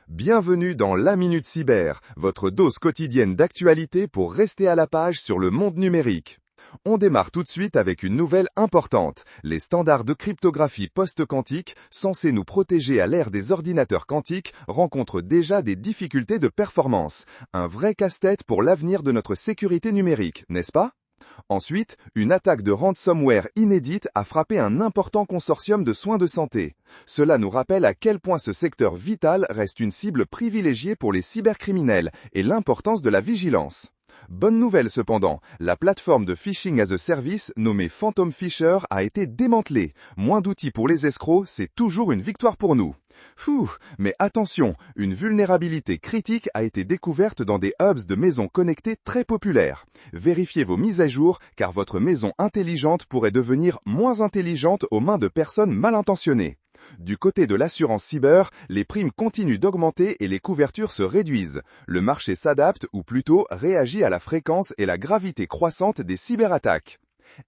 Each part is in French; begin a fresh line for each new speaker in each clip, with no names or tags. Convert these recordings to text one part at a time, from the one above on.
Bienvenue dans la Minute Cyber, votre dose quotidienne d'actualité pour rester à la page sur le monde numérique. On démarre tout de suite avec une nouvelle importante. Les standards de cryptographie post-quantique, censés nous protéger à l'ère des ordinateurs quantiques, rencontrent déjà des difficultés de performance. Un vrai casse-tête pour l'avenir de notre sécurité numérique, n'est-ce pas ? Ensuite, une attaque de ransomware inédite a frappé un important consortium de soins de santé. Cela nous rappelle à quel point ce secteur vital reste une cible privilégiée pour les cybercriminels et l'importance de la vigilance. Bonne nouvelle cependant, la plateforme de phishing as a service nommée Phantom Fisher a été démantelée. Moins d'outils pour les escrocs, c'est toujours une victoire pour nous. Mais attention, une vulnérabilité critique a été découverte dans des hubs de maisons connectées très populaires. Vérifiez vos mises à jour car votre maison intelligente pourrait devenir moins intelligente aux mains de personnes mal intentionnées. Du côté de l'assurance cyber, les primes continuent d'augmenter et les couvertures se réduisent. Le marché s'adapte ou plutôt réagit à la fréquence et la gravité croissante des cyberattaques.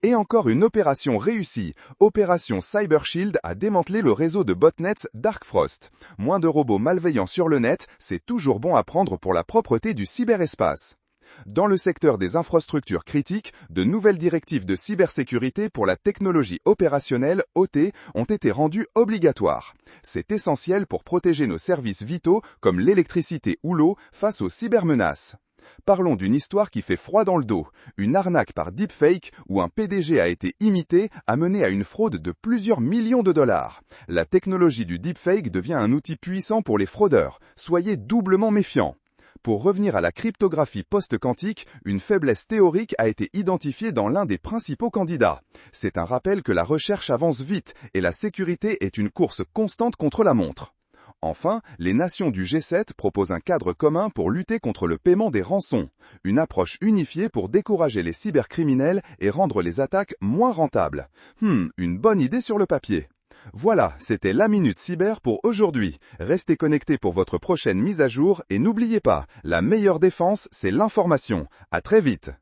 Et encore une opération réussie. Opération Cyber Shield a démantelé le réseau de botnets Dark Frost. Moins de robots malveillants sur le net, c'est toujours bon à prendre pour la propreté du cyberespace. Dans le secteur des infrastructures critiques, de nouvelles directives de cybersécurité pour la technologie opérationnelle OT ont été rendues obligatoires. C'est essentiel pour protéger nos services vitaux comme l'électricité ou l'eau face aux cybermenaces. Parlons d'une histoire qui fait froid dans le dos. Une arnaque par deepfake où un PDG a été imité a mené à une fraude de plusieurs millions de dollars. La technologie du deepfake devient un outil puissant pour les fraudeurs. Soyez doublement méfiants. Pour revenir à la cryptographie post-quantique, une faiblesse théorique a été identifiée dans l'un des principaux candidats. C'est un rappel que la recherche avance vite et la sécurité est une course constante contre la montre. Enfin, les nations du G7 proposent un cadre commun pour lutter contre le paiement des rançons, une approche unifiée pour décourager les cybercriminels et rendre les attaques moins rentables. Une bonne idée sur le papier. Voilà, c'était la Minute Cyber pour aujourd'hui. Restez connectés pour votre prochaine mise à jour et n'oubliez pas, la meilleure défense, c'est l'information. À très vite.